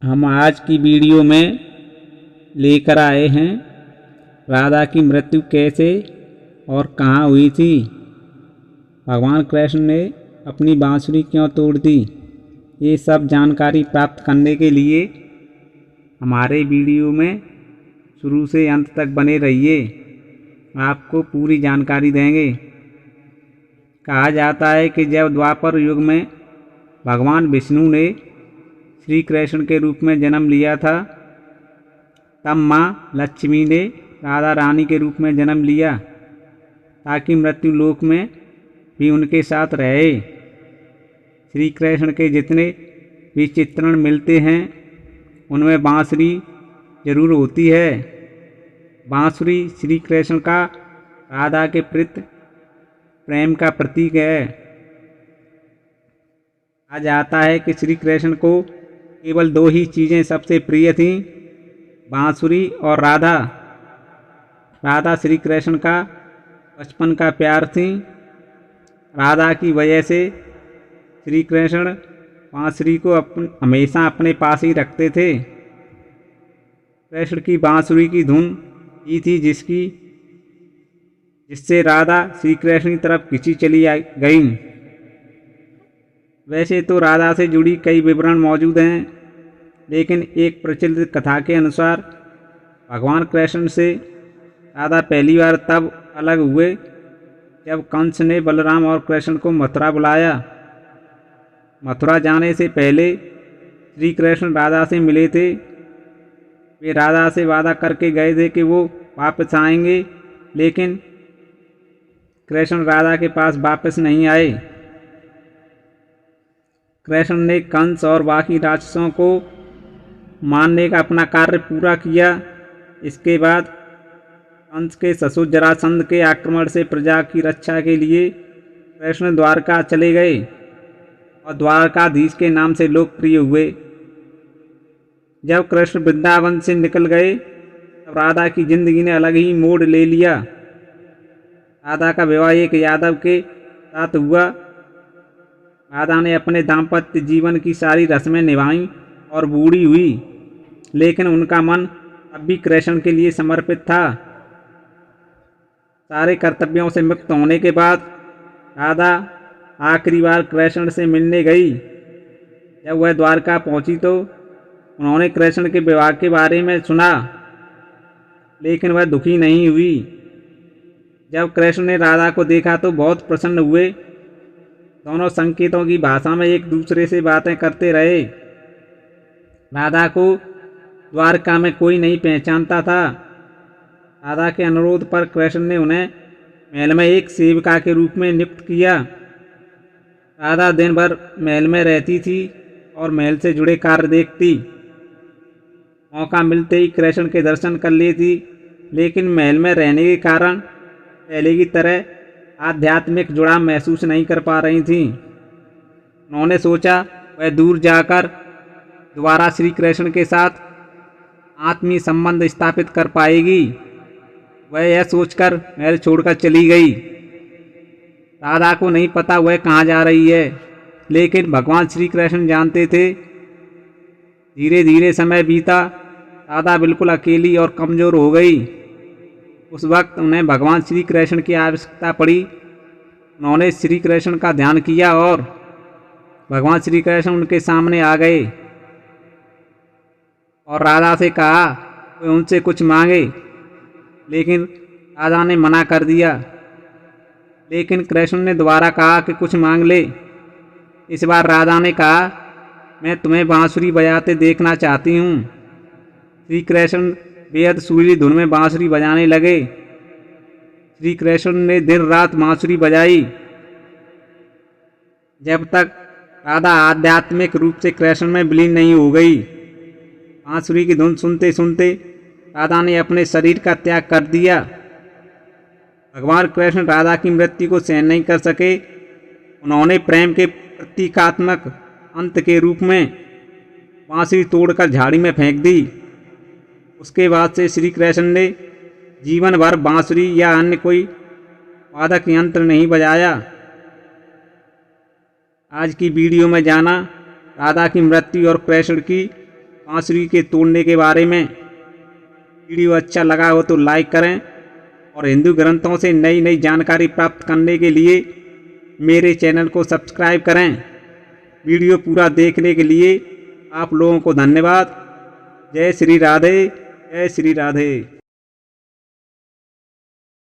हम आज की वीडियो में लेकर आए हैं राधा की मृत्यु कैसे और कहाँ हुई थी। भगवान कृष्ण ने अपनी बांसुरी क्यों तोड़ दी, ये सब जानकारी प्राप्त करने के लिए हमारे वीडियो में शुरू से अंत तक बने रहिए। आपको पूरी जानकारी देंगे। कहा जाता है कि जब द्वापर युग में भगवान विष्णु ने श्री कृष्ण के रूप में जन्म लिया था, तब माँ लक्ष्मी ने राधा रानी के रूप में जन्म लिया ताकि मृत्यु लोक में भी उनके साथ रहे। श्री कृष्ण के जितने भी चित्रण मिलते हैं उनमें बांसुरी जरूर होती है। बांसुरी श्री कृष्ण का राधा के प्रति प्रेम का प्रतीक है। कहा जाता है कि श्री कृष्ण को केवल दो ही चीज़ें सबसे प्रिय थीं, बांसुरी और राधा। राधा श्री कृष्ण का बचपन का प्यार थी। राधा की वजह से श्री कृष्ण बांसुरी को हमेशा अपने पास ही रखते थे। कृष्ण की बांसुरी की धुन ही थी जिससे राधा श्री कृष्ण की तरफ खिंची चली गई। वैसे तो राधा से जुड़ी कई विवरण मौजूद हैं, लेकिन एक प्रचलित कथा के अनुसार भगवान कृष्ण से राधा पहली बार तब अलग हुए जब कंस ने बलराम और कृष्ण को मथुरा बुलाया। मथुरा जाने से पहले श्री कृष्ण राधा से मिले थे। वे राधा से वादा करके गए थे कि वो वापस आएंगे, लेकिन कृष्ण राधा के पास वापस नहीं आए। कृष्ण ने कंस और बाकी राक्षसों को मारने का अपना कार्य पूरा किया। इसके बाद कंस के ससुर जरासंध के आक्रमण से प्रजा की रक्षा के लिए कृष्ण द्वारका चले गए और द्वारकाधीश के नाम से लोकप्रिय हुए। जब कृष्ण वृंदावन से निकल गए तब राधा की जिंदगी ने अलग ही मोड़ ले लिया। राधा का विवाह एक यादव के साथ हुआ। राधा ने अपने दाम्पत्य जीवन की सारी रस्में निभाईं और बूढ़ी हुई, लेकिन उनका मन अब भी कृष्ण के लिए समर्पित था। सारे कर्तव्यों से मुक्त होने के बाद राधा आखिरी बार कृष्ण से मिलने गई। जब वह द्वारका पहुंची तो उन्होंने कृष्ण के विवाह के बारे में सुना, लेकिन वह दुखी नहीं हुई। जब कृष्ण ने राधा को देखा तो बहुत प्रसन्न हुए। दोनों संकेतों की भाषा में एक दूसरे से बातें करते रहे। राधा को द्वारका में कोई नहीं पहचानता था। राधा के अनुरोध पर कृष्ण ने उन्हें महल में एक सेविका के रूप में नियुक्त किया। राधा दिन भर महल में रहती थी और महल से जुड़े कार्य देखती। मौका मिलते ही कृष्ण के दर्शन कर लेती, लेकिन महल में रहने के कारण पहले की तरह आध्यात्मिक जुड़ाव महसूस नहीं कर पा रही थी। उन्होंने सोचा वह दूर जाकर दोबारा श्री कृष्ण के साथ आत्मीय संबंध स्थापित कर पाएगी। वह यह सोचकर महल छोड़कर चली गई। राधा को नहीं पता वह कहाँ जा रही है, लेकिन भगवान श्री कृष्ण जानते थे। धीरे धीरे समय बीता। राधा बिल्कुल अकेली और कमज़ोर हो गई। उस वक्त उन्हें भगवान श्री कृष्ण की आवश्यकता पड़ी। उन्होंने श्री कृष्ण का ध्यान किया और भगवान श्री कृष्ण उनके सामने आ गए और राधा से कहा वे उनसे कुछ मांगे, लेकिन राधा ने मना कर दिया। लेकिन कृष्ण ने दोबारा कहा कि कुछ मांग ले। इस बार राधा ने कहा, मैं तुम्हें बांसुरी बजाते देखना चाहती हूँ। श्री कृष्ण बेहद सुरीली धुन में बांसुरी बजाने लगे। श्री कृष्ण ने दिन रात बांसुरी बजाई जब तक राधा आध्यात्मिक रूप से कृष्ण में विलीन नहीं हो गई। बांसुरी की धुन सुनते सुनते राधा ने अपने शरीर का त्याग कर दिया। भगवान कृष्ण राधा की मृत्यु को सहन नहीं कर सके। उन्होंने प्रेम के प्रतीकात्मक अंत के रूप में बांसुरी तोड़कर झाड़ी में फेंक दी। उसके बाद से श्री कृष्ण ने जीवन भर बांसुरी या अन्य कोई वादक यंत्र नहीं बजाया। आज की वीडियो में जाना राधा की मृत्यु और कृष्ण की बांसुरी के तोड़ने के बारे में। वीडियो अच्छा लगा हो तो लाइक करें और हिंदू ग्रंथों से नई नई जानकारी प्राप्त करने के लिए मेरे चैनल को सब्सक्राइब करें। वीडियो पूरा देखने के लिए आप लोगों को धन्यवाद। जय श्री राधे, जय श्री राधे।